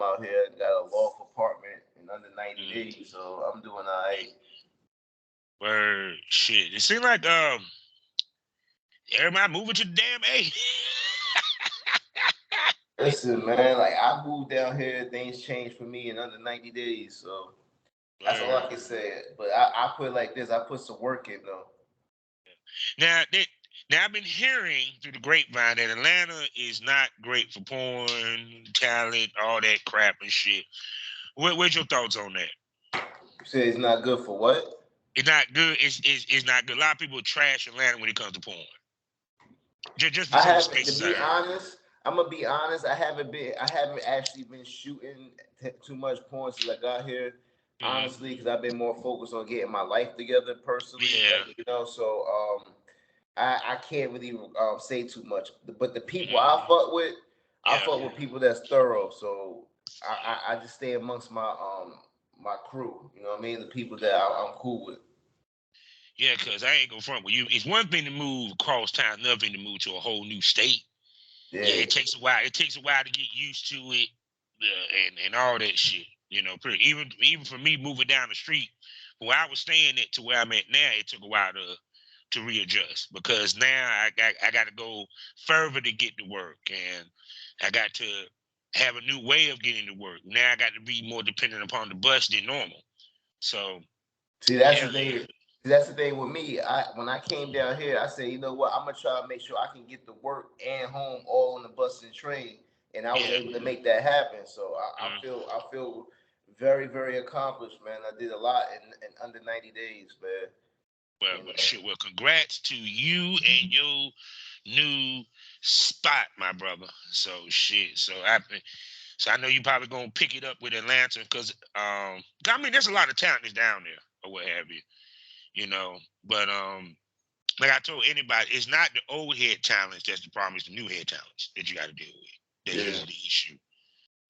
out here. Got a loft apartment in under 90 Mm. days, so I'm doing all right. Word shit. It seems like everybody moving to the damn A. Listen, man, like I moved down here, things changed for me in under 90 days, so that's all I Word. can say. But I put it like this: I put some work in though. Now, now I've been hearing through the grapevine that Atlanta is not great for porn, talent, all that crap and shit. What's your thoughts on that? You say it's not good for what? It's not good. It's not good. A lot of people trash Atlanta when it comes to porn. Just for I some of the haven't, to spaces be I heard. honest. I'm gonna be honest. I haven't actually been shooting too much porn since I got here. Mm-hmm. Honestly, because I've been more focused on getting my life together personally. Yeah. Like, you know, so I can't really say too much. But the people Mm-hmm. I Yeah. fuck with people that's thorough. So I just stay amongst my crew. You know what I mean? The people that I'm cool with. Yeah, because I ain't gonna front with you. It's one thing to move across town, another thing to move to a whole new state. Yeah, Yeah. it takes a while. It takes a while to get used to it, and all that shit. You know, even for me moving down the street, where I was staying at to where I'm at now, it took a while to readjust because now I got to go further to get to work, and I got to have a new way of getting to work. Now I got to be more dependent upon the bus than normal. So See, that's yeah, the thing. That's the thing with me. When I came down here, I said, you know what? I'm gonna try to make sure I can get to work and home all on the bus and train, and I was yeah. able to make that happen. So Mm. I feel very very accomplished, man. I did a lot in under 90 days, man. Well, You well, know. shit. Well, congrats to you and your new spot, my brother. So shit. So I know you probably gonna pick it up with Atlanta because I mean there's a lot of talent that's down there or what have you, you know. But like I told anybody, it's not the old head talents that's the problem. It's the new head talents that you got to deal with. That's Yeah. usually the issue,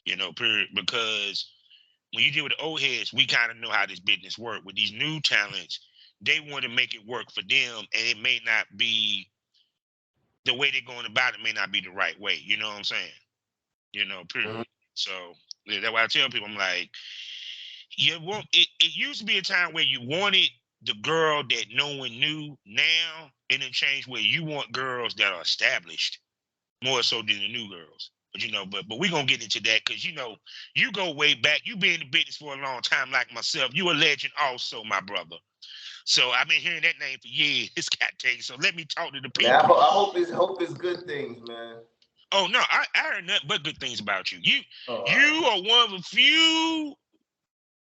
you know. Period. Because when you deal with the old heads, we kind of know how this business works. With these new talents, they want to make it work for them, and it may not be the way they're going about it. May not be the right way. You know what I'm saying? You know. Period. Mhm. So yeah, that's why I tell people, I'm like, you want it. It used to be a time where you wanted the girl that no one knew. Now it done changed where you want girls that are established more so than the new girls. But you know, but we gonna get into that because you know you go way back. You been in the business for a long time, like myself. You a legend, also, my brother. So I've been hearing that name for years. It's got taste. So let me talk to the Man, people. I hope it's good things, man. Oh no, I heard nothing but good things about you. All right. You are one of a few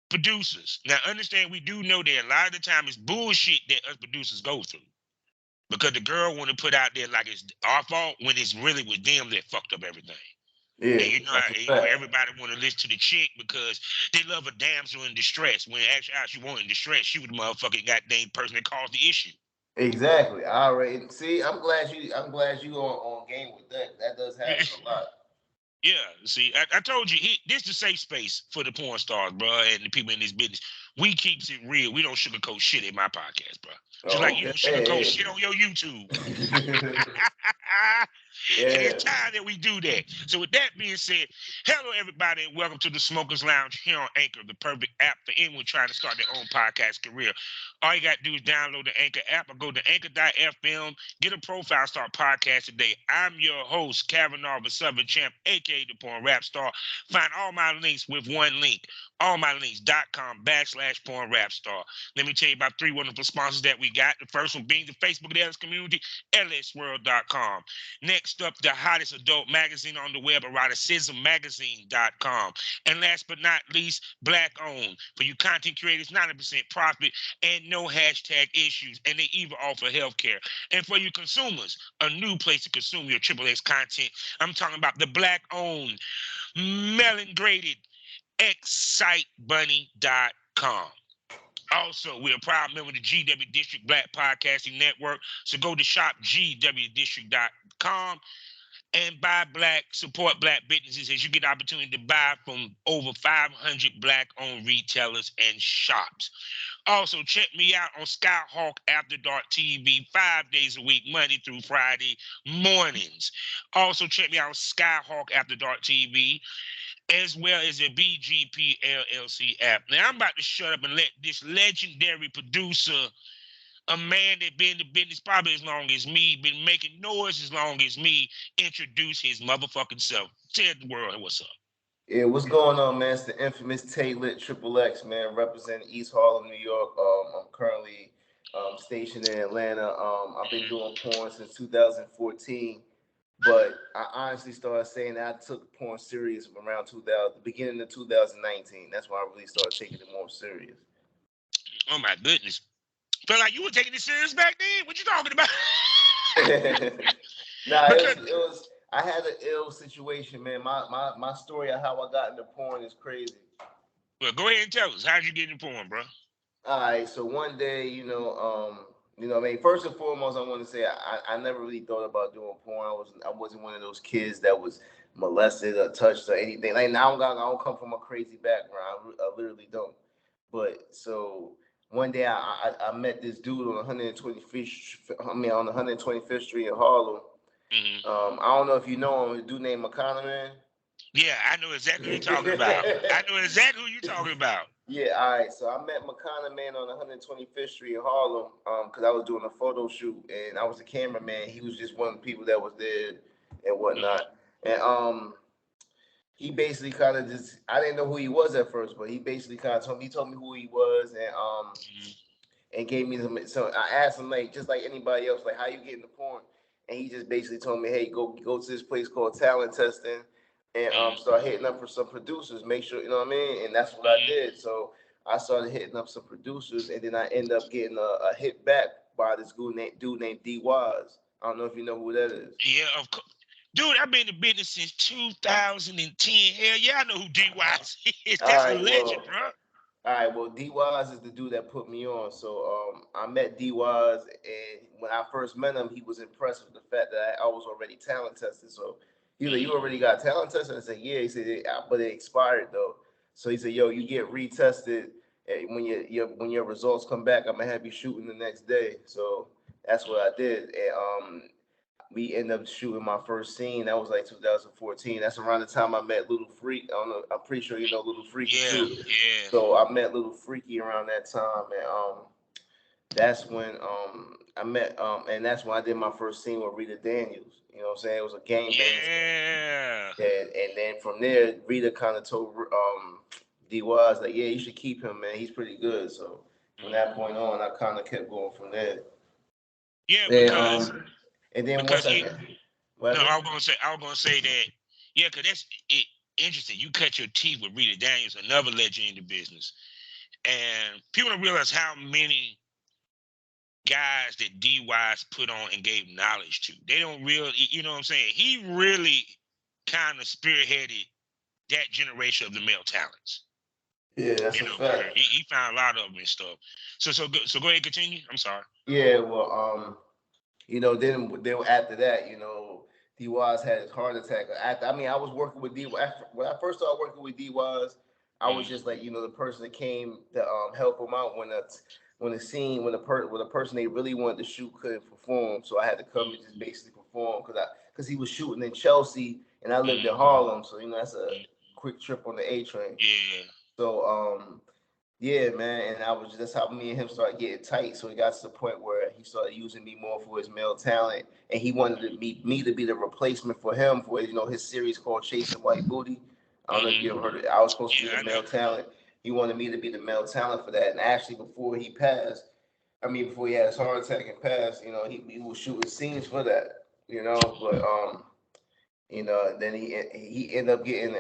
producers. Now understand, we do know that a lot of the time it's bullshit that us producers go through. Because the girl want to put out there like it's our fault when it's really with them that fucked up everything. Yeah, And you know, that's a you know, fact. everybody want to listen to the chick because they love a damsel in distress. When actually, she wasn't in distress, she was the motherfucking goddamn person that caused the issue. Exactly. I already see. I'm glad you on game with that. That does happen a lot. Yeah, see, I told you, this is a safe space for the porn stars, bro, and the people in this business. We keeps it real. We don't sugarcoat shit in my podcast, bro. Just Oh, like you okay. don't sugarcoat Hey, shit on your YouTube. hey. And Yeah. it's time that we do that. So with that being said, hello everybody and welcome to the Smokers Lounge here on Anchor, the perfect app for anyone trying to start their own podcast career. All you got to do is download the Anchor app or go to anchor.fm, get a profile, start podcast today. I'm your host, Kavanaugh, the Southern Champ, aka the Porn Rap Star. Find all my links with one link, allmylinks.com/porn rap star. Let me tell you about three wonderful sponsors that we got. The first one being the Facebook LS community, lsworld.com. Next up, the hottest adult magazine on the web, eroticismmagazine.com. And last but not least, Black owned. For you content creators, 90% profit and no hashtag issues. And they even offer healthcare. And for you consumers, a new place to consume your Triple X content. I'm talking about the Black owned, melon graded excitebunny.com. Also, we're a proud member of the GW District Black Podcasting Network. So go to shopgwdistrict.com and buy black, support black businesses as you get the opportunity to buy from over 500 black-owned retailers and shops. Also, check me out on Skyhawk After Dark TV 5 days a week, Monday through Friday mornings. Also, check me out on Skyhawk After Dark TV as well as a BGP LLC app. Now I'm about to shut up and let this legendary producer, a man that been in the business probably as long as me, been making noise as long as me, introduce his motherfucking self. Tell the world what's up. Yeah, what's going on, man? It's the infamous Tae Lit Triple X, man, representing East Harlem, New York. I'm currently stationed in Atlanta. I've been doing porn since 2014, but I honestly started saying that I took porn serious around 2000, the beginning of 2019. That's when I really started taking it more serious. Oh my goodness. Felt like you were taking it serious back then. What you talking about? Nah, Because it was. I had an ill situation, man. My story of how I got into porn is crazy. well, go ahead and tell us. How'd you get into porn, bro? All right, so one day, I mean, first and foremost, I want to say I never really thought about doing porn. I wasn't one of those kids that was molested or touched or anything. Like now, I don't come from a crazy background. I literally don't. But so one day, I met this dude on 125th. I mean, on 125th Street in Harlem. Mm-hmm. I don't know if you know him. A dude named McConnell, man. Yeah, I know exactly who you're talking about. I know exactly who you're talking about. Yeah, all right. So I met McConnell man on 125th Street in Harlem, because I was doing a photo shoot and I was the cameraman. He was just one of the people that was there and Mm-hmm. whatnot. And he basically kind of just I didn't know who he was at first, but he basically kind of told me who he was and gave me some. So I asked him like just like anybody else, like how you get into porn, and he just basically told me, hey, go to this place called Talent Testing, and Mm-hmm. start hitting up for some producers. Make sure you know what I mean, and that's what I Mm-hmm. did. So I started hitting up some producers, and then I end up getting a hit back by this dude named D Wise. I don't know if you know who that is. Yeah, of course. Dude, I've been in business since 2010. Hell yeah, I know who D-Wise is. All That's a right, legend, well, bro. all right, well, D Wise is the dude that put me on. So I met D Wise, and when I first met him, he was impressed with the fact that I was already talent tested. So he was like, "You Mm-hmm. already got talent tested?" I said, "Yeah." He said, "But it expired though." So he said, "Yo, you get retested, and when your results come back, I'm gonna have you shooting the next day." So that's what I did, and we ended up shooting my first scene. That was like 2014. That's around the time I met Little Freak. I don't know. I'm pretty sure you know Little Freaky Yeah, too. yeah. So I met Little Freaky around that time, and that's when I met and that's when I did my first scene with Rita Daniels. You know what I'm saying? It was a gangbang scene, Yeah. and then from there, Rita kind of told D was like, yeah, you should keep him, man. He's pretty good. So from Mhm. that point on, I kind of kept going from there. Yeah, And once because I he met, no, whatever. I was gonna say that, yeah, because that's it interesting. You cut your teeth with Rita Daniels, another legend in the business. And people don't realize how many guys that D Wise put on and gave knowledge to. They don't really, you know what I'm saying? He really kind of spearheaded that generation of the male talents. Yeah, that's You a know, fact. he found a lot of them and stuff. So go ahead, continue. I'm sorry. Yeah, well, then after that, D Wise had his heart attack. I mean, I was working with D when I first started working with D Wise. I was Mm, just like the person that came to help him out when the scene when the person they really wanted to shoot couldn't perform. So I had to come and mm, just basically perform because he was shooting in Chelsea and I lived mm, in Harlem, so that's a mm. quick trip on the A train. Yeah, So yeah, man, and that's how me and him started getting tight. So it got to the point where he started using me more for his male talent, and he wanted me to be the replacement for him for his series called Chasing White Booty. I don't know if mm-hmm. you ever heard of it. I was supposed to be Yeah, the I know. male talent. He wanted me to be the male talent for that. And actually, before he passed, before he had his heart attack and passed, he was shooting scenes for that. But then he ended up getting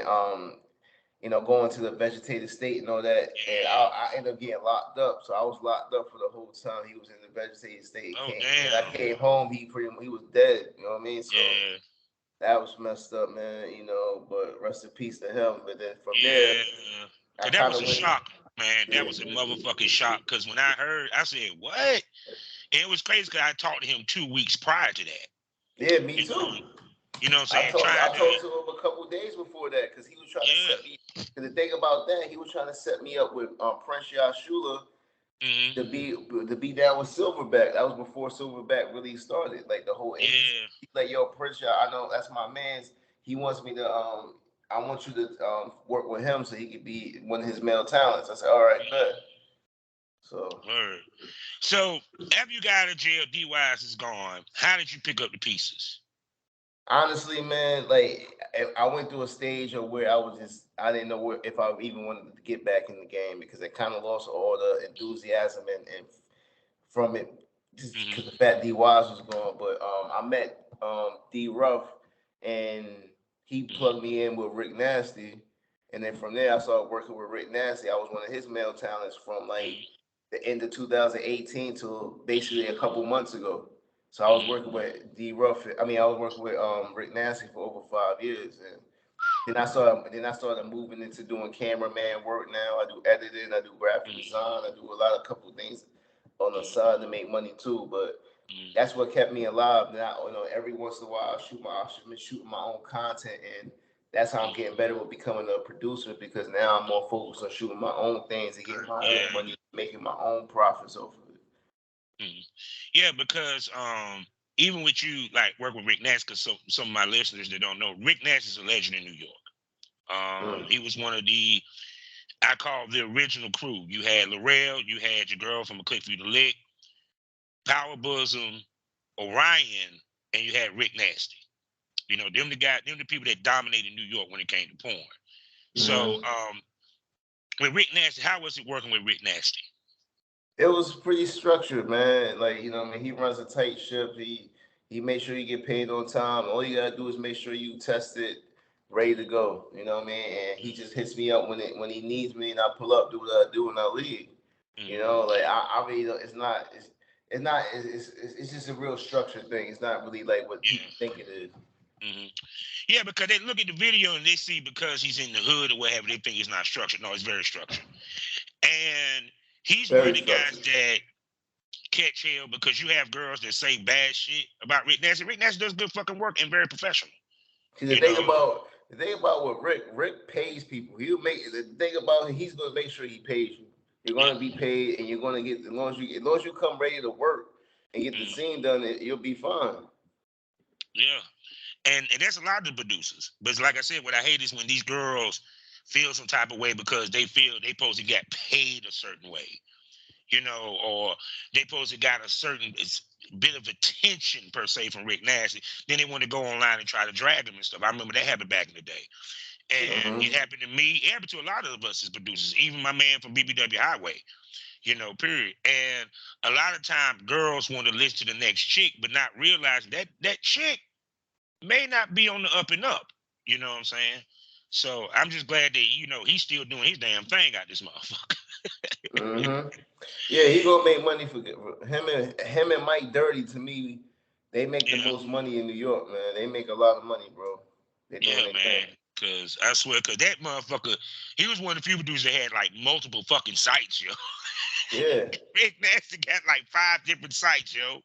going to the vegetative state and all that. And Yeah. I ended up getting locked up. So I was locked up for the whole time he was in the vegetative state. Oh When I damn. came home, he was dead. You know what I mean? So Yeah. that was messed up, man. But rest in peace to him. But then from there, Yeah. I Cause that kind was of a went. shock, man. That Yeah, was a motherfucking shock. Cause when I heard, I said, "What?" And it was crazy. Cause I talked to him 2 weeks prior to that. yeah, me You know, too. you know what I'm I saying? talked I Trying to, talked to him a couple of days before that because he was trying to yeah. set me. Because the thing about that, he was trying to set me up with Prince Yashula Hmm. to be down with Silverback. That was before Silverback really started. Like the whole industry. Yeah. Like, yo, Pritchard, I know that's my man's. He wants me to. I want you to work with him so he could be one of his male talents. I said, all right, bet. So Word. So after you got out of jail, D Wise is gone. How did you pick up the pieces? honestly, man, like I went through a stage of where I didn't know if I even wanted to get back in the game because I kind of lost all the enthusiasm and from it just because the Mm-hmm. fat D Wise was gone. But I met D Ruff and he plugged Mm-hmm. me in with Rick Nasty. And then from there, I started working with Rick Nasty. I was one of his male talents from like the end of 2018 to basically a couple months ago. So I was Mm-hmm. working with D Ruff. I mean, I was working with Rick Nasty for over 5 years, and then I started moving into doing cameraman work. Now I do editing, I do graphic design, I do a lot of couple things on the side to make money too. But that's what kept me alive. Now, every once in a while, I've been shooting my own content, and that's how I'm getting better with becoming a producer because now I'm more focused on shooting my own things and getting my own Yeah. money, making my own profits off of it. Mhm. Yeah, because even with you like work with Rick Nash, because some of my listeners that don't know, Rick Nash is a legend in New York. Mm. He was one of the I call the original crew. You had Laurel, you had your girl from A Click for You to Lick, Power Bosom, Orion, and you had Rick Nasty. Them the people that dominated New York when it came to porn. So Mm. with Rick Nasty, how was it working with Rick Nasty? It was pretty structured, man. Like, I mean, he runs a tight ship. He makes sure you get paid on time. All you gotta do is make sure you test it, ready to go. You know what I mean? And he just hits me up when he needs me, and I pull up, do what I do, and I leave. Like I really it's just a real structured thing. It's not really like what Yeah. people think it is. hmm Yeah, because they look at the video and they see because he's in the hood or whatever, they think it's not structured. No, it's very structured. And he's one of Very the guys structured. that catch hell because you have girls that say bad shit about Rick Nash. Rick Nash does good fucking work and very professional. See, You know. the thing about what Rick pays people. He'll make the thing about him, he's gonna make sure he pays you. You're Yeah. gonna be paid, and you're gonna get as long as you come ready to work and get the Mm, scene done, you'll be fine. yeah. And that's a lot of the producers. But it's like I said, what I hate is when these girls feel some type of way because they feel they supposed to get paid a certain way, or they supposed to got a certain bit of attention per se from Rick Nasty. Then they want to go online and try to drag him and stuff. I remember that happened back in the day. And it Mm-hmm. happened to me. It happened to a lot of us as producers, even my man from BBW Highway, period. And a lot of times girls want to listen to the next chick, but not realizing that chick may not be on the up and up. You know what I'm saying? So I'm just glad that, he's still doing his damn thing out this motherfucker. Mm-hmm. Yeah, he gonna make money for him and Mike Dirty. To me, they make the Yeah. most money in New York, man. They make a lot of money, bro. They doing Yeah, their man. thing. Cause I swear, cause that motherfucker, he was one of the few dudes that had like multiple fucking sites, yo. Yeah, Rick Nasty got like 5 different sites, yo.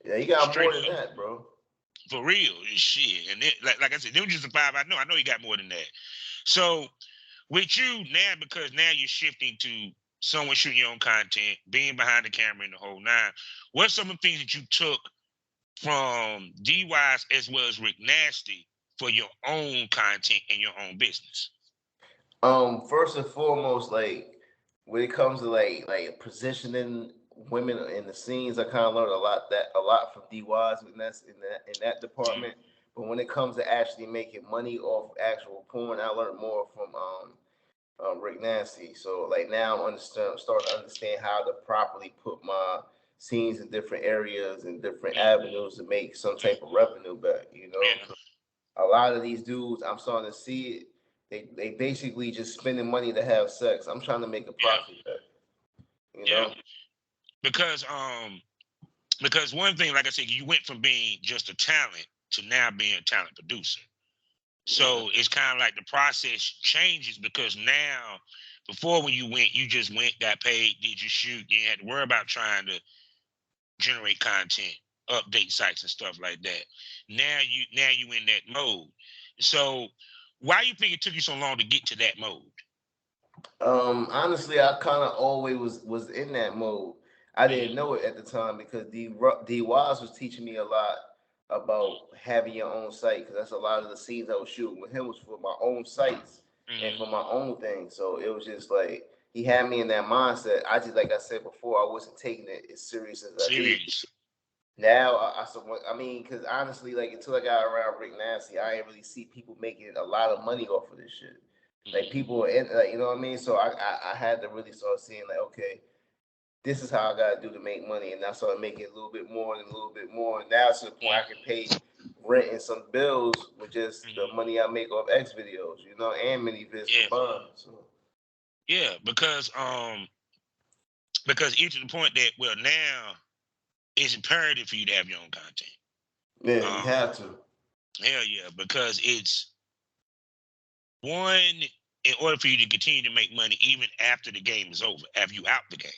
yeah, he got Straight more than up. that, bro. For real and shit. And it, like I said, them just the 5 I know. I know he got more than that. So with you now, because now you're shifting to someone shooting your own content, being behind the camera and the whole nine, what's some of the things that you took from D Wise as well as Rick Nasty for your own content and your own business? First and foremost, like when it comes to like positioning women in the scenes, I kind of learned a lot from DYs and that's in that department. But when it comes to actually making money off actual porn, I learned more from Rick Nasty. So like now starting to understand how to properly put my scenes in different areas and different avenues to make some type of revenue back. Yeah, A lot of these dudes, I'm starting to see it. They basically just spending money to have sex. I'm trying to make a yeah, profit back. You yeah. know. Because one thing, like I said, you went from being just a talent to now being a talent producer. Mm-hmm. So it's kind of like the process changes because now, before when you went, you just went, got paid, did your shoot, you didn't have to worry about trying to generate content, update sites and stuff like that. Now you in that mode. So why you think it took you so long to get to that mode? Honestly, I kind of always was in that mode. I didn't Mm-hmm. know it at the time because D Wise was teaching me a lot about having your own site, because that's a lot of the scenes I was shooting with him was for my own sites and for my own thing. So it was just like he had me in that mindset. I just, like I said before, I wasn't taking it as serious as I did. Now I mean, because honestly, like until I got around Rick Nasty, I ain't really see people making a lot of money off of this shit. Like people, you know what I mean. So I had to really start seeing like, okay, this is how I gotta do to make money, and I started making a little bit more and a little bit more. And now to the point I can pay rent and some bills with just the money I make off X videos, you know, and mini vids combined. So yeah, because it's to the point that now it's imperative for you to have your own content. Yeah, you have to. Hell yeah, because it's one, in order for you to continue to make money even after the game is over, after you out the game.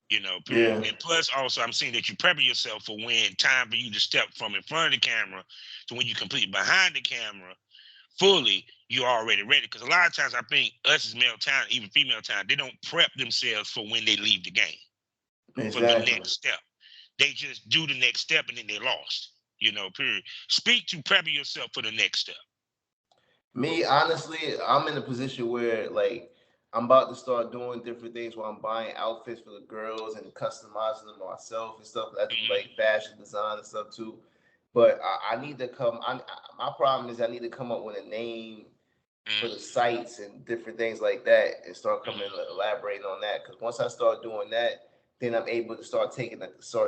You know, period. And plus also I'm seeing that you prepare yourself for when time for you to step from in front of the camera to when you complete behind the camera fully, you're already ready. Because a lot of times I think us as male talent, even female talent, they don't prep themselves for when they leave the game. For the next step. They just do the next step and then they lost. You know, period. Speak to prepping yourself for the next step. Me, honestly, I'm in a position where like I'm about to start doing different things where I'm buying outfits for the girls and customizing them myself and stuff. I do like fashion design and stuff too. But I need to come. My problem is I need to come up with a name for the sites and different things like that, and start coming and elaborating on that. Because once I start doing that, then I'm able to start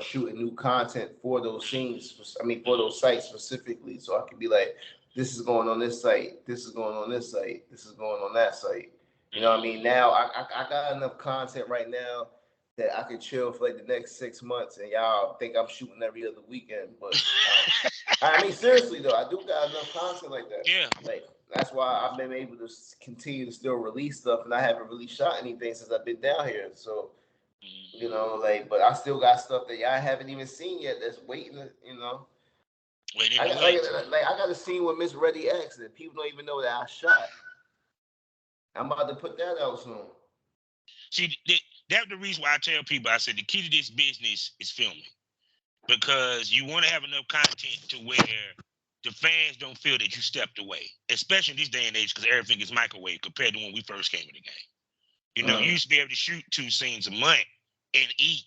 shooting new content for those scenes. I mean, for those sites specifically, so I can be like, this is going on this site, this is going on this site, this is going on that site. You know what I mean? Now I got enough content right now that I could chill for like the next 6 months, and y'all think I'm shooting every other weekend. But I mean, seriously though, I do got enough content like that. Yeah. Like that's why I've been able to continue to still release stuff, and I haven't really shot anything since I've been down here. So, you know, like, but I still got stuff that y'all haven't even seen yet that's waiting. You know, I got, I got a scene with Miss Ready X that people don't even know that I shot. I'm about to put that out soon. See, that's the reason why I tell people, I said the key to this business is filming. Because you want to have enough content to where the fans don't feel that you stepped away. Especially in this day and age, because everything is microwave compared to when we first came in the game. You know, you used to be able to shoot 2 scenes a month and eat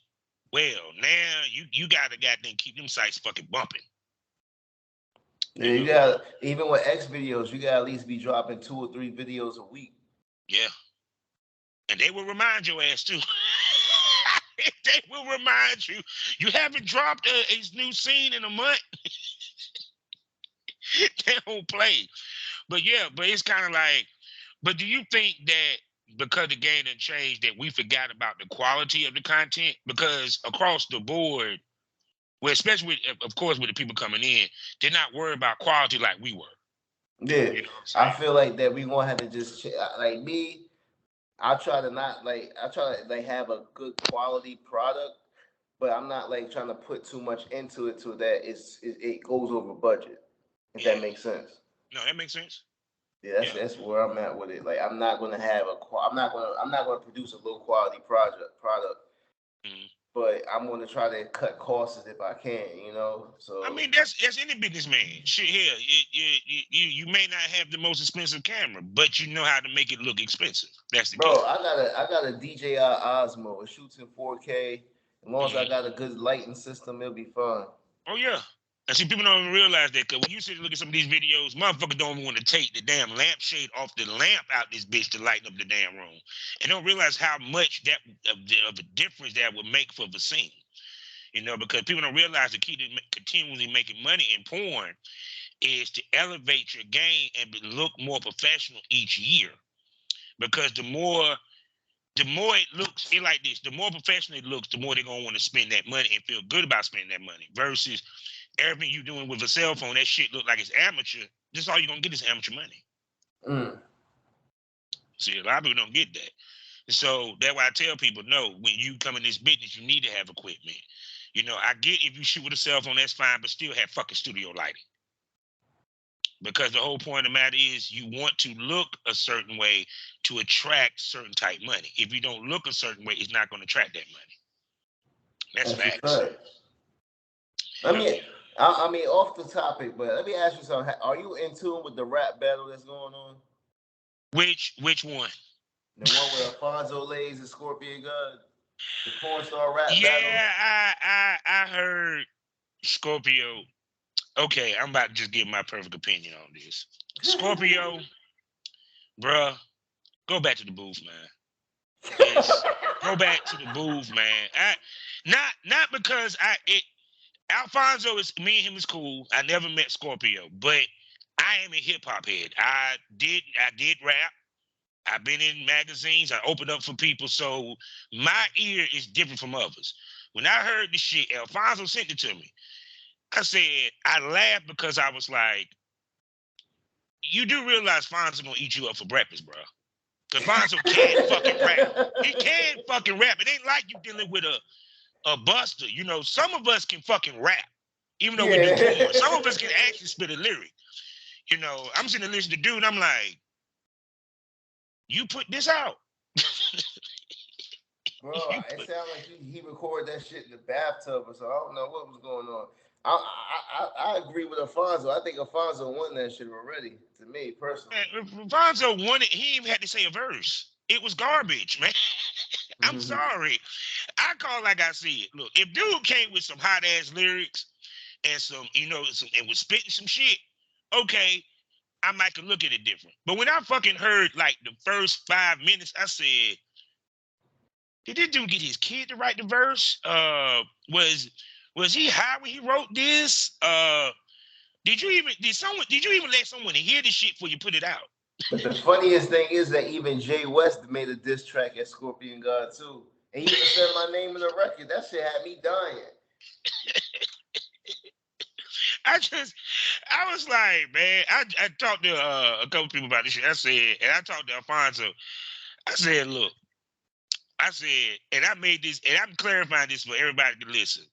well. Now you gotta goddamn keep them sites fucking bumping. Yeah, you got, even with X videos, you gotta at least be dropping 2 or 3 videos a week. Yeah. And they will remind your ass too. They will remind you. You haven't dropped a new scene in a month. They don't play. But yeah, but it's kind of like, but do you think that because the game done changed that we forgot about the quality of the content? Because across the board, well, especially with, of course, with the people coming in, they're not worried about quality like we were. Yeah, you know I feel like that we gonna have to just like me. I try to not like I try to like have a good quality product, but I'm not like trying to put too much into it to that it goes over budget. If that makes sense. No, that makes sense. Yeah, that's where I'm at with it. Like I'm not gonna have I'm not gonna produce a low quality product. But I'm gonna try to cut costs if I can, you know. So I mean, that's any businessman. Shit, here, you may not have the most expensive camera, but you know how to make it look expensive. That's the key. Bro, I got a DJI Osmo. It shoots in 4K. As long as I got a good lighting system, it'll be fun. Oh yeah. And see, people don't even realize that, because when you sit and look at some of these videos, motherfuckers don't even want to take the damn lampshade off the lamp out this bitch to lighten up the damn room, and don't realize how much that of a difference that would make for the scene. You know, because people don't realize the key to continually making money in porn is to elevate your game and look more professional each year. Because the more it looks, it like this, the more professional it looks, the more they're gonna want to spend that money and feel good about spending that money. Versus everything you doing with a cell phone, that shit look like it's amateur. Just all you're gonna get is amateur money. See, a lot of people don't get that. So that's why I tell people, no, when you come in this business, you need to have equipment. You know, I get if you shoot with a cell phone, that's fine, but still have fucking studio lighting. Because the whole point of the matter is you want to look a certain way to attract certain type money. If you don't look a certain way, it's not going to attract that money. That's facts. I mean, I mean, off the topic, but let me ask you something. Are you in tune with the rap battle that's going on? Which one? The one with Alfonso Lays and Scorpion God, the porn star rap battle. Yeah, I heard Scorpio. Okay, I'm about to just give my perfect opinion on this. Scorpio, bruh, go back to the booth, man. Just go back to the booth, man. Not because Alfonso is me and him is cool. I never met Scorpio, but I am a hip hop head. I did rap. I've been in magazines. I opened up for people, so my ear is different from others. When I heard the shit, Alfonso sent it to me. I said I laughed because I was like, "You do realize Fonzo gonna eat you up for breakfast, bro? Because Fonzo can't fucking rap. He can't fucking rap. It ain't like you dealing with a buster. You know, some of us can fucking rap, even though we do porn. Some of us can actually spit a lyric. You know, I'm sitting there listening to dude, and I'm like, you put this out. Bro, it sounded like he recorded that shit in the bathtub or so. I don't know what was going on. I agree with Alfonso. I think Alfonso won that shit already. To me personally, Fonzo won it. He even had to say a verse. It was garbage, man. I'm sorry. I call it like I see it. Look, if dude came with some hot ass lyrics and some, and was spitting some shit, okay, I might could look at it different. But when I fucking heard like the first 5 minutes, I said, did this dude get his kid to write the verse? Was he high when he wrote this? Did you even let someone hear the shit before you put it out? But the funniest thing is that even Jay West made a diss track at Scorpion God too. And he even said my name in the record. That shit had me dying. I was like, man, I talked to a couple people about this shit. I said, and I talked to Alfonso. I said, look, I said, and I made this, and I'm clarifying this for everybody to listen.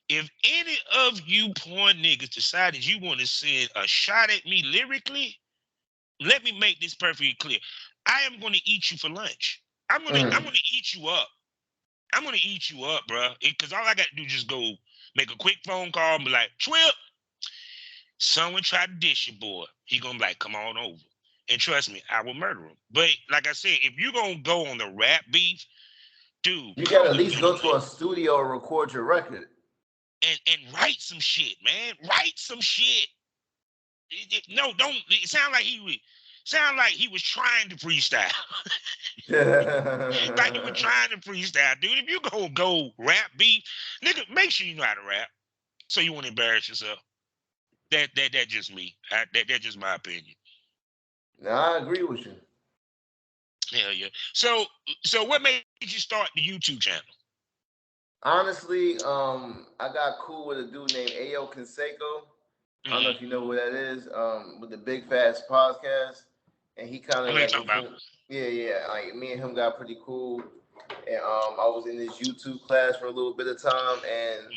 If any of you porn niggas decided you want to send a shot at me lyrically, let me make this perfectly clear. I am going to eat you for lunch. I'm gonna eat you up. I'm gonna eat you up, bro. Because all I got to do is just go make a quick phone call and be like, Twip, someone tried to dish your boy. He gonna be like, come on over. And trust me, I will murder him. But like I said, if you gonna go on the rap beef, dude, You come gotta at with least me go on to it. a studio and record your record. And write some shit, man. Write some shit. No, don't. It sound like he was trying to freestyle. Like you were trying to freestyle, dude. If you go rap beef, nigga, make sure you know how to rap, so you won't embarrass yourself. That just me. That's just my opinion. No, I agree with you. Hell yeah. So what made you start the YouTube channel? Honestly, I got cool with a dude named Ayo Canseco. I don't know if you know who that is. With the Big Fast podcast, and he kind I of know you're like talking about. yeah. Like me and him got pretty cool, and I was in this YouTube class for a little bit of time, and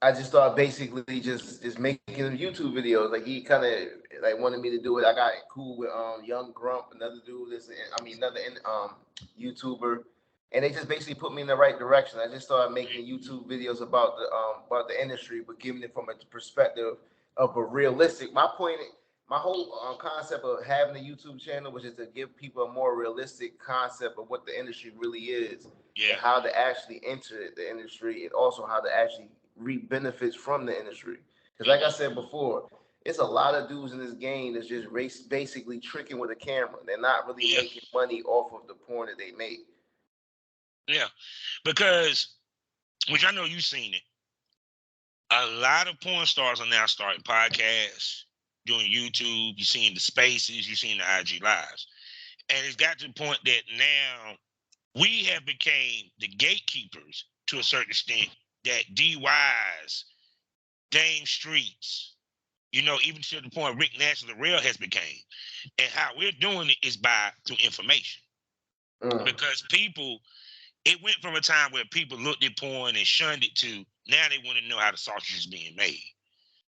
I just started basically just making YouTube videos. Like he kind of like wanted me to do it. I got cool with Young Grump, another dude. Another YouTuber, and they just basically put me in the right direction. I just started making YouTube videos about the industry, but giving it from a perspective of a realistic. My whole concept of having a YouTube channel was just to give people a more realistic concept of what the industry really is, and how to actually enter the industry, and also how to actually reap benefits from the industry. Because, like I said before, it's a lot of dudes in this game that's just basically tricking with a camera. They're not really making money off of the porn that they make. Yeah, because which I know you've seen it. A lot of porn stars are now starting podcasts, doing YouTube. You're seeing the spaces, you're seeing the IG lives, and it's got to the point that now we have became the gatekeepers to a certain extent that DYs, Dame Streets, even to the point Rick Nash of the Real has became. And how we're doing it is through information. Because it went from a time where people looked at porn and shunned it to now they want to know how the sausage is being made.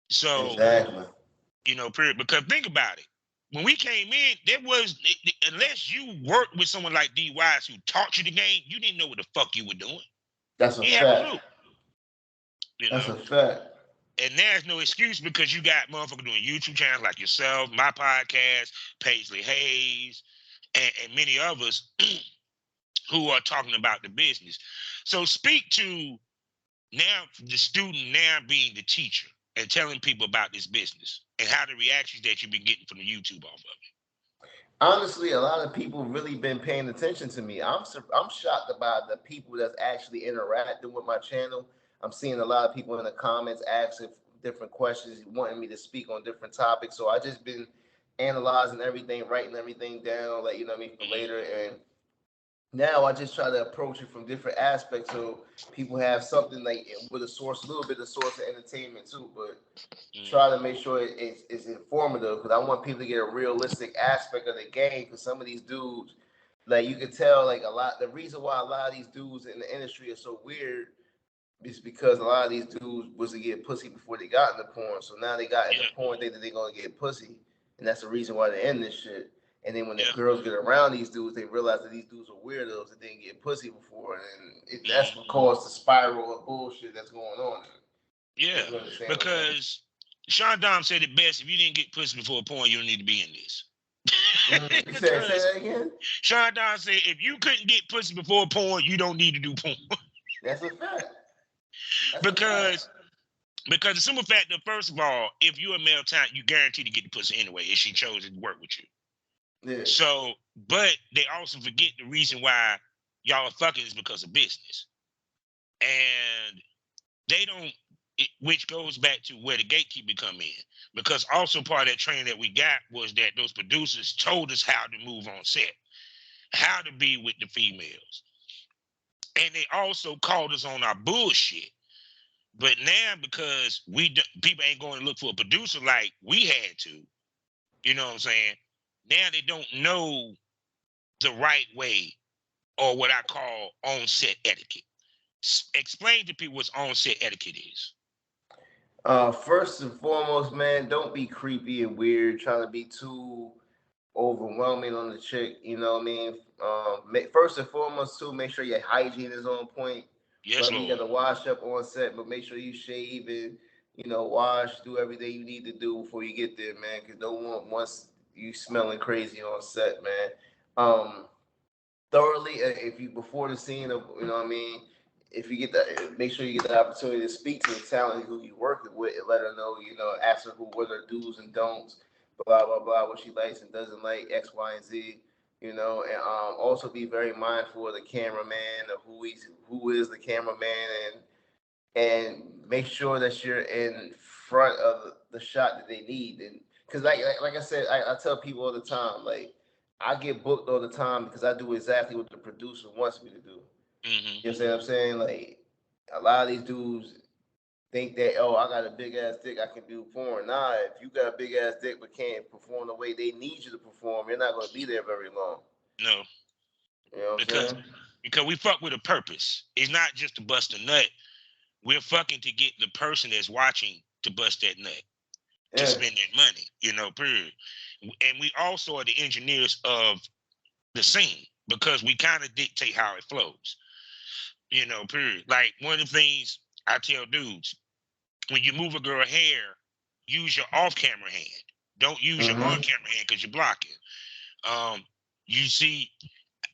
So, exactly. Period. Because think about it. When we came in, unless you worked with someone like DYs who taught you the game, you didn't know what the fuck you were doing. That's a You have a fact. clue. That's a fact. And there's no excuse because you got motherfuckers doing YouTube channels like yourself, my podcast, Paisley Hayes, and many others who are talking about the business. So speak to now the student now being the teacher and telling people about this business and how the reactions that you've been getting from the YouTube off of it. Honestly, a lot of people really been paying attention to me. I'm shocked about the people that's actually interacting with my channel. I'm seeing a lot of people in the comments asking different questions, wanting me to speak on different topics. So I just been analyzing everything, writing everything down, like you know what I mean, for later. And now I just try to approach it from different aspects so people have something like with a source, a little bit of source of entertainment too, but try to make sure it's informative because I want people to get a realistic aspect of the game because some of these dudes, like you can tell, like a lot, the reason why a lot of these dudes in the industry are so weird is because a lot of these dudes was to get pussy before they got into porn. So now they got into porn, they think they're gonna get pussy, and that's the reason why they're in this shit. And then when the girls get around these dudes, they realize that these dudes are weirdos that didn't get pussy before, and that's what caused the spiral of bullshit that's going on. Yeah, because Sean Dom said it best: if you didn't get pussy before porn, you don't need to be in this. Say that again. Sean Don said, if you couldn't get pussy before porn, you don't need to do porn. That's a fact. Because the simple fact that, first of all, if you're a male talent, you guarantee to get the pussy anyway if she chose to work with you. Yeah. So, but they also forget the reason why y'all are fucking is because of business. And they don't, which goes back to where the gatekeeper come in. Because also part of that training that we got was that those producers told us how to move on set, how to be with the females. And they also called us on our bullshit. But now, because people ain't going to look for a producer like we had to, you know what I'm saying? Now they don't know the right way, or what I call on-set etiquette. Explain to people what on-set etiquette is. First and foremost, man, don't be creepy and weird, trying to be too overwhelming on the chick. You know what I mean? First and foremost, too, make sure your hygiene is on point. Yes, Whether Lord. you got to wash up on set, but make sure you shave and wash, do everything you need to do before you get there, man. Because don't want once you smelling crazy on set, man. Thoroughly, if you before the scene of what I mean. If you get that, make sure you get the opportunity to speak to the talent who you working with and let her know, ask her what her do's and don'ts, blah blah blah, what she likes and doesn't like, X, Y, and Z. And also be very mindful of the cameraman, of who is the cameraman, and make sure that you're in front of the shot that they need. And because like I said, I tell people all the time, like I get booked all the time because I do exactly what the producer wants me to do. Mm-hmm. You know what I'm saying? Like a lot of these dudes think that, oh, I got a big ass dick, I can do porn. Nah, if you got a big ass dick but can't perform the way they need you to perform, you're not gonna be there very long. No. You know what I'm saying? Because we fuck with a purpose. It's not just to bust a nut. We're fucking to get the person that's watching to bust that nut, to spend that money, period. And we also are the engineers of the scene because we kind of dictate how it flows, period. Like one of the things I tell dudes, when you move a girl hair, use your off-camera hand. Don't use your on-camera hand because you're blocking. You see,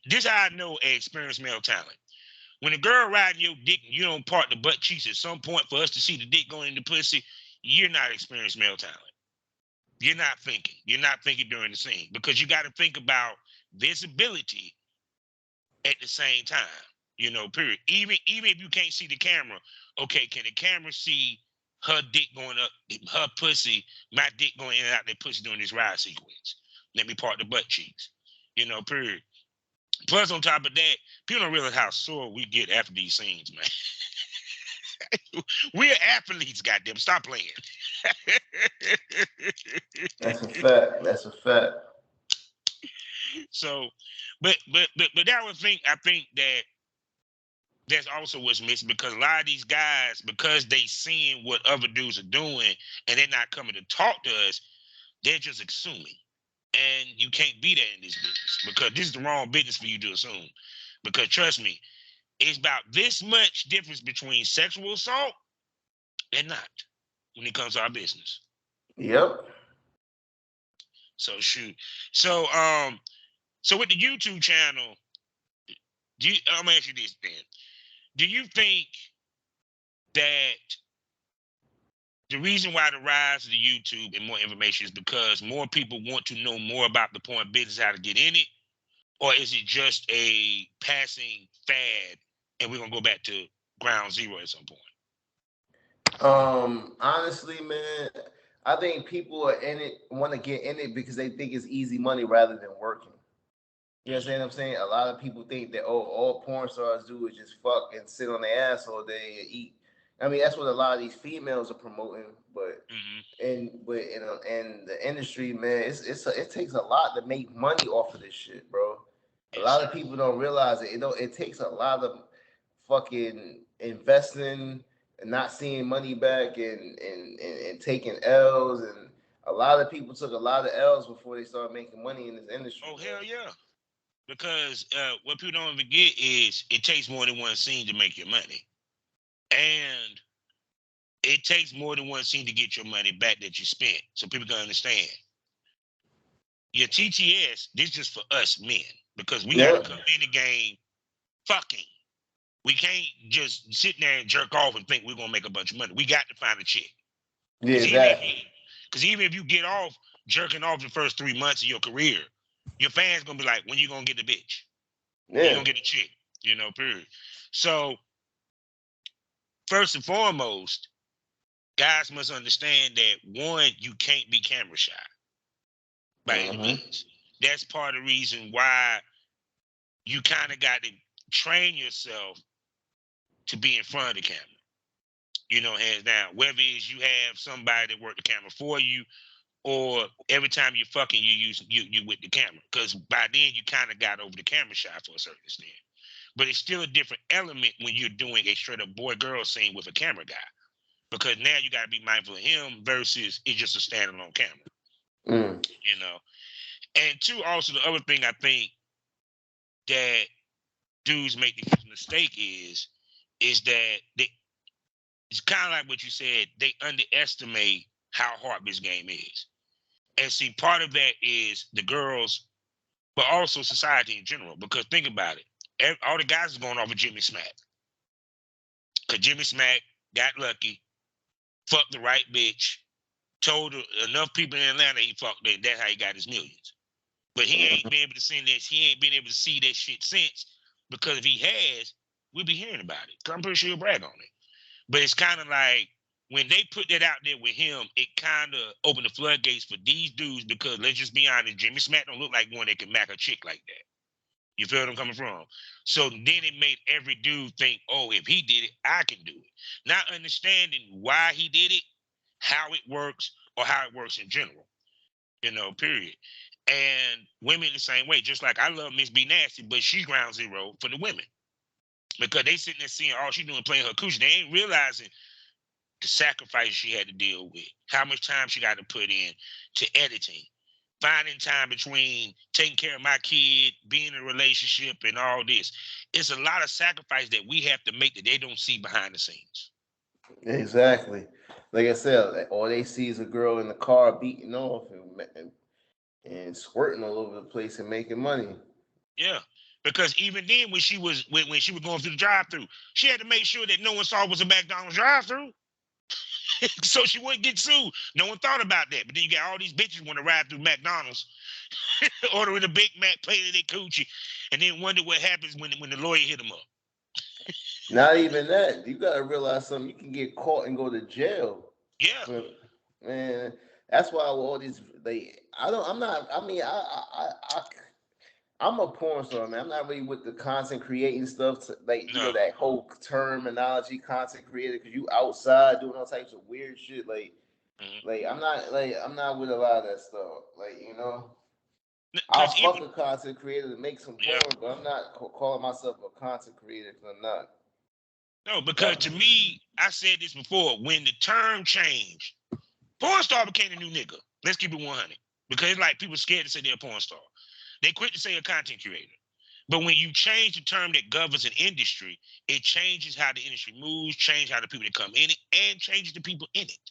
this how I know an experienced male talent. When a girl riding your dick and you don't part the butt cheeks at some point for us to see the dick going in the pussy, you're not experienced male talent. You're not thinking. You're not thinking during the scene because you got to think about visibility at the same time, period. Even if you can't see the camera, okay, can the camera see her dick going up, her pussy, my dick going in and out that pussy during this ride sequence? Let me part the butt cheeks, period. Plus, on top of that, people don't realize how sore we get after these scenes, man. We're athletes, goddamn. Stop playing. That's a fact. That's a fact. So, but that would I think that that's also what's missing because a lot of these guys, because they seeing what other dudes are doing and they're not coming to talk to us, they're just assuming. And you can't be that in this business because this is the wrong business for you to assume. Because trust me, it's about this much difference between sexual assault and not. when it comes to our business. Yep. So shoot. So so with the YouTube channel, I'm gonna ask you this then. Do you think that the reason why the rise of the YouTube and more information is because more people want to know more about the porn business, how to get in it, or is it just a passing fad and we're gonna go back to ground zero at some point? Honestly, man, I think people are in it, want to get in it because they think it's easy money rather than working. You understand what I'm saying? A lot of people think that, oh, all porn stars do is just fuck and sit on their ass all day and eat. I mean, that's what a lot of these females are promoting, but in the industry, man, it takes a lot to make money off of this shit, bro. A Yes, lot sir. of people don't realize it. It takes a lot of fucking investing and not seeing money back and taking L's, and a lot of people took a lot of L's before they started making money in this industry, Oh man. hell yeah. Because what people don't forget is it takes more than one scene to make your money. And it takes more than one scene to get your money back that you spent. So people can understand. Your TTS, this is just for us men. Because we Yeah, gotta come in the game fucking. We can't just sit there and jerk off and think we're gonna make a bunch of money. We got to find a chick. yeah, Because even exactly. if you get off jerking off the first 3 months of your career, your fans gonna be like, when you gonna get the bitch? When you Yeah. gonna get a chick? Period. So first and foremost, guys must understand that one, you can't be camera shy by any Mm-hmm. means. That's part of the reason why you kind of got to train yourself to be in front of the camera. Hands down. Whether it's you have somebody that work the camera for you, or every time you're fucking, you with the camera. Because by then you kind of got over the camera shy for a certain extent. But it's still a different element when you're doing a straight up boy girl scene with a camera guy. Because now you got to be mindful of him versus it's just a standalone camera. Mm. You know. And two, also the other thing I think that dudes make the mistake is that it's kind of like what you said. They underestimate how hard this game is. And see, part of that is the girls, but also society in general. Because think about it, all the guys are going off of Jimmy Smack. Because Jimmy Smack got lucky, fucked the right bitch, told enough people in Atlanta he fucked that. That's how he got his millions. But he ain't been able to see this. He ain't been able to see that shit since. Because if he has, we'll be hearing about it. 'Cause I'm pretty sure he'll brag on it. But it's kind of like when they put that out there with him, it kind of opened the floodgates for these dudes. Because let's just be honest, Jimmy Smack don't look like one that can mac a chick like that. You feel what I'm coming from? So then it made every dude think, oh, if he did it, I can do it. Not understanding why he did it, how it works, or how it works in general. Period. And women the same way. Just like I love Miss B Nasty, but she's ground zero for the women. Because they sitting there seeing all she doing playing her coochie. They ain't realizing the sacrifices she had to deal with, how much time she got to put in to editing, finding time between taking care of my kid, being in a relationship, and all this. It's a lot of sacrifice that we have to make that they don't see behind the scenes. Exactly. Like I said, all they see is a girl in the car beating off and squirting all over the place and making money. Yeah. Because even then, when she was going through the drive-through, she had to make sure that no one saw it was a McDonald's drive-through, so she wouldn't get sued. No one thought about that. But then you got all these bitches want to ride through McDonald's, ordering a Big Mac, playing their coochie, and then wonder what happens when the lawyer hit them up. Not even that. You gotta realize something. You can get caught and go to jail. Yeah. For, man, that's why all these I don't. I'm not. I mean, I'm a porn star, man. I'm not really with the content creating stuff. No. That whole terminology, content creator, because you outside doing all types of weird shit. Mm-hmm. I'm not with a lot of that stuff. I'll Because even fuck a content creator to make some yeah. porn, but I'm not calling myself a content creator because I'm not. No, because to That, me, I said this before. When the term changed, porn star became a new nigga. Let's keep it 100. Because it's like people scared to say they're a porn star. They quit to say a content creator. But when you change the term that governs an industry, it changes how the industry moves, change how the people that come in it, and changes the people in it.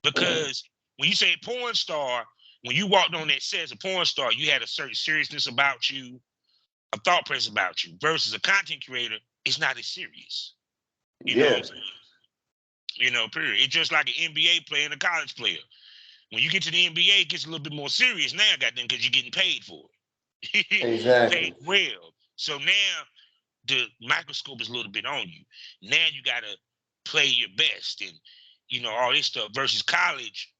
Because when you say porn star, when you walked on that set as a porn star, you had a certain seriousness about you, a thought process about you. Versus a content creator, it's not as serious. You know what I'm saying? You know, period. It's just like an NBA player and a college player. When you get to the NBA, it gets a little bit more serious now, goddamn, because you're getting paid for it. Exactly. Paid well. So now the microscope is a little bit on you. Now you gotta play your best and all this stuff. Versus college,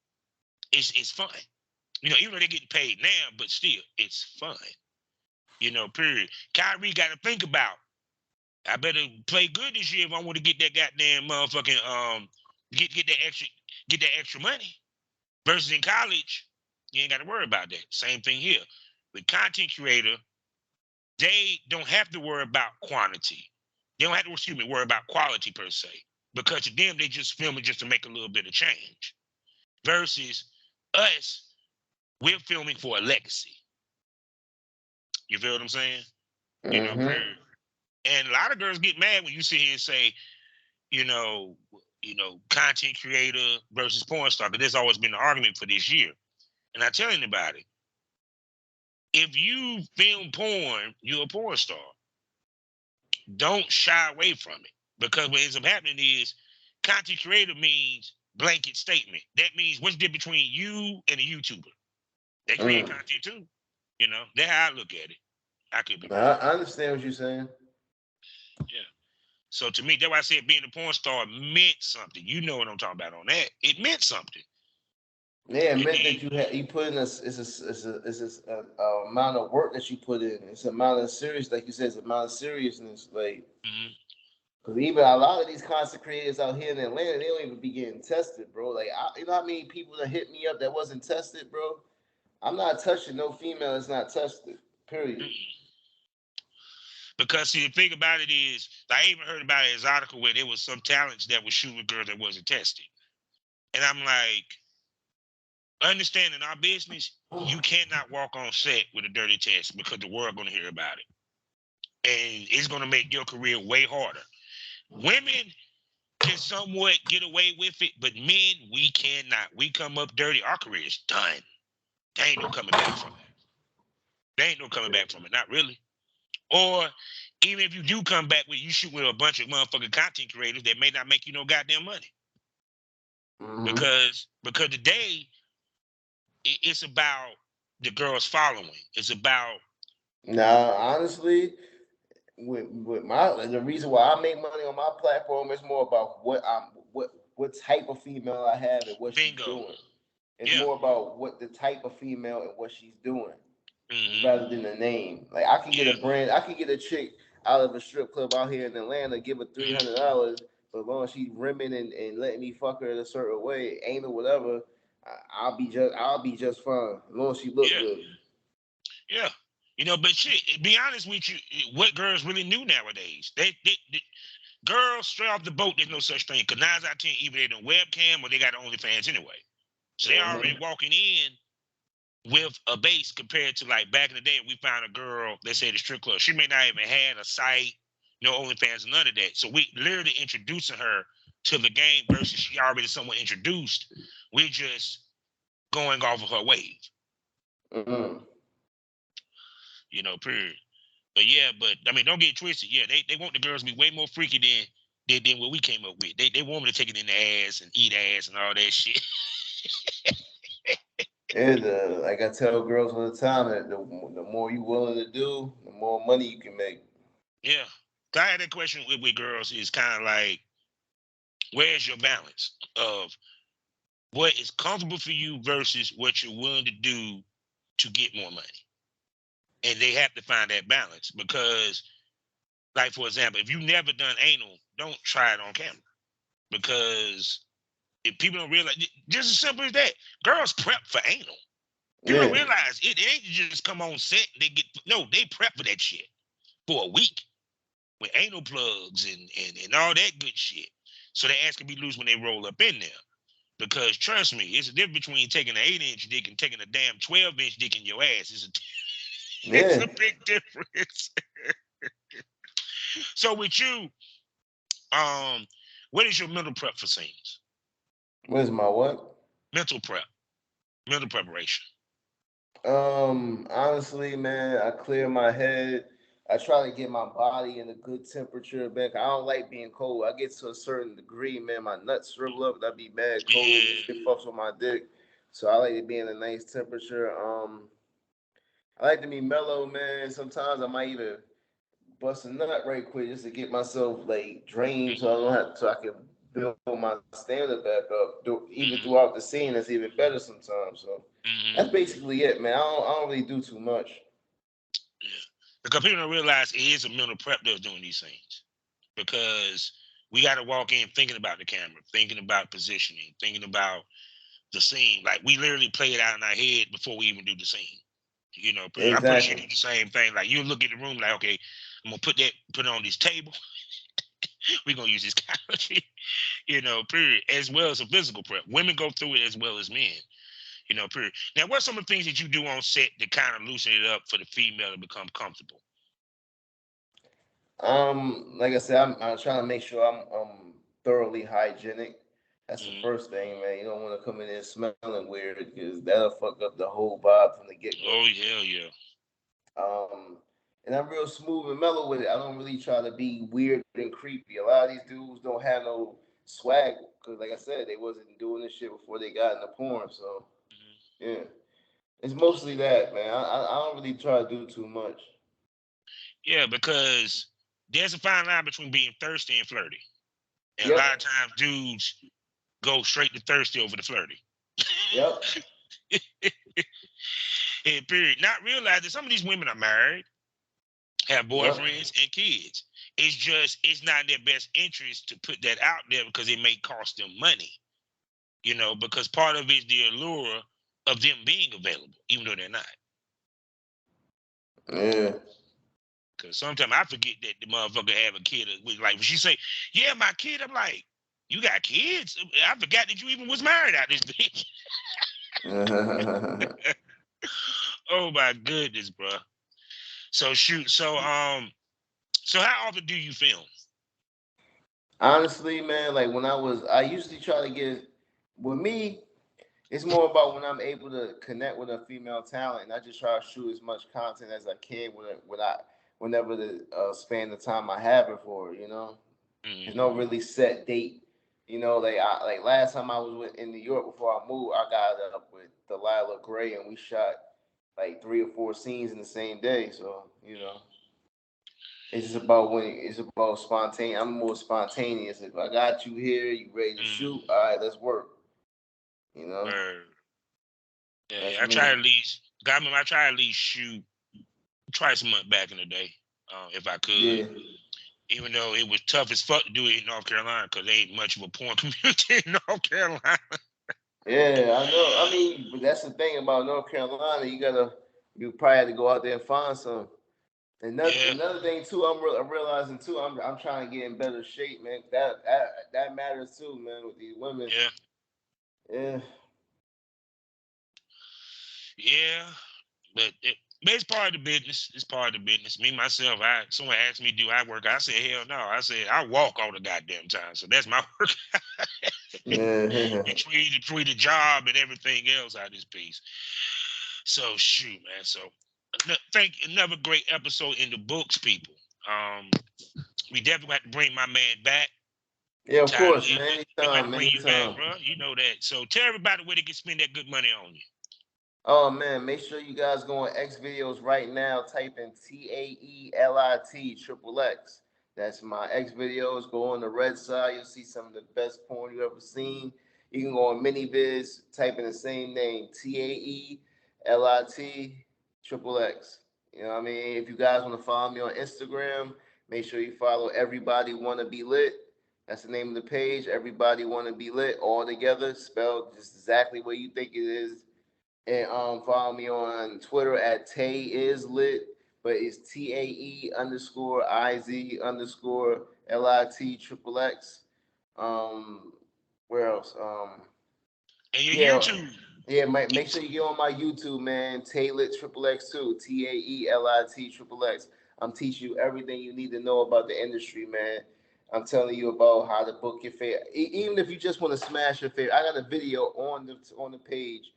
it's fun. Even though they're getting paid now, but still, it's fun. Period. Kyrie got to think about. I better play good this year if I want to get that goddamn motherfucking get that extra money. Versus in college, you ain't got to worry about that. Same thing here. With content creator, they don't have to worry about quantity. They don't have to, worry about quality per se. Because to them, they just film it just to make a little bit of change. Versus us, we're filming for a legacy. You feel what I'm saying? Period. And a lot of girls get mad when you sit here and say, you know, content creator versus porn star, because there's always been an argument for this year. And I tell anybody, if you film porn, you're a porn star. Don't shy away from it. Because what ends up happening is content creator means blanket statement. That means what's the difference between you and a YouTuber? They create content too. That's how I look at it. I could be wrong. I understand what you're saying. Yeah. So to me, that's why I said being a porn star meant something. You know what I'm talking about on that. It meant something. Yeah, it meant that you put in a amount of work that you put in. It's an amount of serious, like you said, it's an amount of seriousness. Like, because even a lot of these content creators out here in Atlanta, they don't even be getting tested, bro. Like, you know how many people that hit me up that wasn't tested, bro? I'm not touching no female that's not tested. Period. Because see, the thing about it is, I even heard about an article where there was some talents that was shooting girls that wasn't tested, and I'm like, understanding our business, you cannot walk on set with a dirty test because the world gonna hear about it, and it's gonna make your career way harder. Women can somewhat get away with it, but men, we cannot. We come up dirty, our career is done. There ain't no coming back from it. There ain't no coming back from it. Not really. Or even if you do come back with you shoot with a bunch of motherfucking content creators that may not make you no goddamn money. Because today it's about the girls following. It's about honestly, with my the reason why I make money on my platform is more about what type of female I have and what she's doing. It's more about what the type of female and what she's doing, rather than the name. Like I can get a brand, I can get a chick out of a strip club out here in Atlanta, give her $300, but as long as she's rimming and letting me fuck her in a certain way, anal whatever, I'll be just fine as long as she look good. Yeah. But shit, be honest with you, what girls really knew nowadays? They girls straight off the boat, there's no such thing. Because 9 out of 10, either they don't webcam or they got OnlyFans anyway. So they already walking in with a base compared to like back in the day, we found a girl, let's say the strip club. She may not even had a site, no OnlyFans, none of that. So we literally introducing her to the game versus she already someone introduced. We're just going off of her wave. Period. But yeah, I mean, don't get twisted. Yeah, they want the girls to be way more freaky than what we came up with. They want me to take it in the ass and eat ass and all that shit. And like I tell girls all the time, that the more you willing to do, the more money you can make. Yeah. I had that question with girls is kind of like, where's your balance of what is comfortable for you versus what you're willing to do to get more money? And they have to find that balance because, like, for example, if you've never done anal, don't try it on camera. Because if people don't realize, just as simple as that, girls prep for anal. People don't realize it ain't just come on set and they prep for that shit for a week with anal plugs and all that good shit. So their ass can be loose when they roll up in there. Because trust me, it's a difference between taking an 8-inch dick and taking a damn 12-inch dick in your ass. It's a big difference. So with you, what is your mental prep for scenes? What is my what? Mental prep, mental preparation. Honestly, man, I clear my head. I try to get my body in a good temperature back. I don't like being cold. I get to a certain degree, man, my nuts shrivel up. That be bad cold. Yeah. It fucks with my dick. So I like to be in a nice temperature. I like to be mellow, man. Sometimes I might even bust a nut right quick just to get myself like drained, so I don't have so I can build my stamina back up. Even throughout the Mm-hmm. scene, that's even better sometimes. So that's Mm-hmm. basically it, man. I don't really do too much. Yeah. Because people don't realize it is a mental prep that's doing these things. Because we got to walk in thinking about the camera, thinking about positioning, thinking about the scene. Like we literally play it out in our head before we even do the scene. I'm pretty sure you Exactly. do the same thing. Like you look at the room like, okay, I'm gonna put it on this table. We're gonna use this couch, period. As well as a physical prep. Women go through it as well as men, period. Now, what's some of the things that you do on set to kind of loosen it up for the female to become comfortable? Like I said, I'm trying to make sure I'm thoroughly hygienic. That's the Mm-hmm. first thing, man. You don't want to come in there smelling weird because that'll fuck up the whole vibe from the get go. Oh hell yeah. Um, and I'm real smooth and mellow with it. I don't really try to be weird and creepy. A lot of these dudes don't have no swag because, like I said, they wasn't doing this shit before they got into porn. So Mm-hmm. yeah, it's mostly that, man. I don't really try to do too much. Yeah, because there's a fine line between being thirsty and flirty. And a Yep, lot of times dudes go straight to thirsty over the flirty. yep, And period. Not realizing some of these women are married, have yep. boyfriends and kids. It's not in their best interest to put that out there because it may cost them money. Because part of it is the allure of them being available, even though they're not. Yeah. Because sometimes I forget that the motherfucker have a kid. Like when she say, "Yeah, my kid," I'm like, "You got kids?" I forgot that you even was married out this bitch. Oh my goodness, bro. So shoot. So how often do you film? Honestly, man, like I usually try to get, with me, it's more about when I'm able to connect with a female talent, and I just try to shoot as much content as I can whenever the span of time I have it for. There's no Mm-hmm. really set date. Like last time I was in New York before I moved, I got up with Delilah Gray, and we shot like 3 or 4 scenes in the same day. So it's just about when it's about spontaneous. I'm more spontaneous. If I got you here, you ready to shoot? Mm-hmm. All right, let's work. You know, Word. Yeah, that's I try me. at least. God, I try at least shoot twice a month back in the day, if I could. Yeah, Even though it was tough as fuck to do it in North Carolina because there ain't much of a porn community in North Carolina. yeah, I know. I mean, but that's the thing about North Carolina. You probably have to go out there and find some. Yeah, Another thing too, I'm realizing too. I'm trying to get in better shape, man. That matters too, man. With these women, yeah, yeah, yeah. But it's part of the business. It's part of the business. Me myself, someone asked me, do I work? I said, hell no. I said I walk all the goddamn time. So that's my work. yeah. between the job and everything else out of this piece. So shoot, man. So thank another great episode in the books, people. Um, we definitely have to bring my man back. Yeah, of Tae course, Lit. man. We gonna have to Anytime, bring you back, anytime. bro. You know that. So tell everybody where they can spend that good money on you. Oh man, make sure you guys go on X videos right now. Type in TAELIT triple X. That's my X videos. Go on the red side. You'll see some of the best porn you ever seen. You can go on MiniViz. Type in the same name, TAELIT triple X. You know what I mean? If you guys want to follow me on Instagram, make sure you follow Everybody Wanna Be Lit. That's the name of the page. Everybody Wanna Be Lit, all together, spelled just exactly what you think it is. And follow me on Twitter at Tae is lit, but it's TAE underscore IZ underscore LIT triple X. Um, where else? And your Yeah, YouTube. yeah. Make sure you get on my YouTube, man. Tae Lit triple X too. TAELIT triple X. I'm teaching you everything you need to know about the industry, man. I'm telling you about how to book your favorite. Even if you just want to smash your favorite, I got a video on the page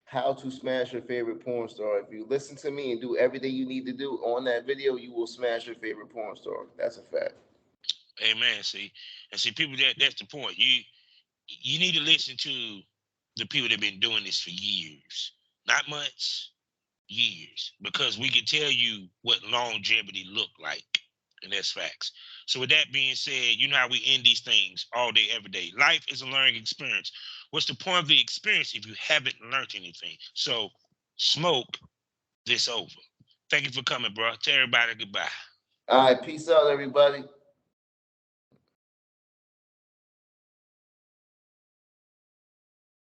how to smash your favorite porn star. If you listen to me and do everything you need to do on that video, you will smash your favorite porn star. That's a fact. Amen. See, people, that's the point. You need to listen to the people that have been doing this for years, not months, years, because we can tell you what longevity look like, and that's facts. So with that being said, you know how we end these things all day, every day. Life is a learning experience. What's the point of the experience if you haven't learned anything? So smoke this over. Thank you for coming, bro. Tell everybody goodbye. All right, peace out, everybody.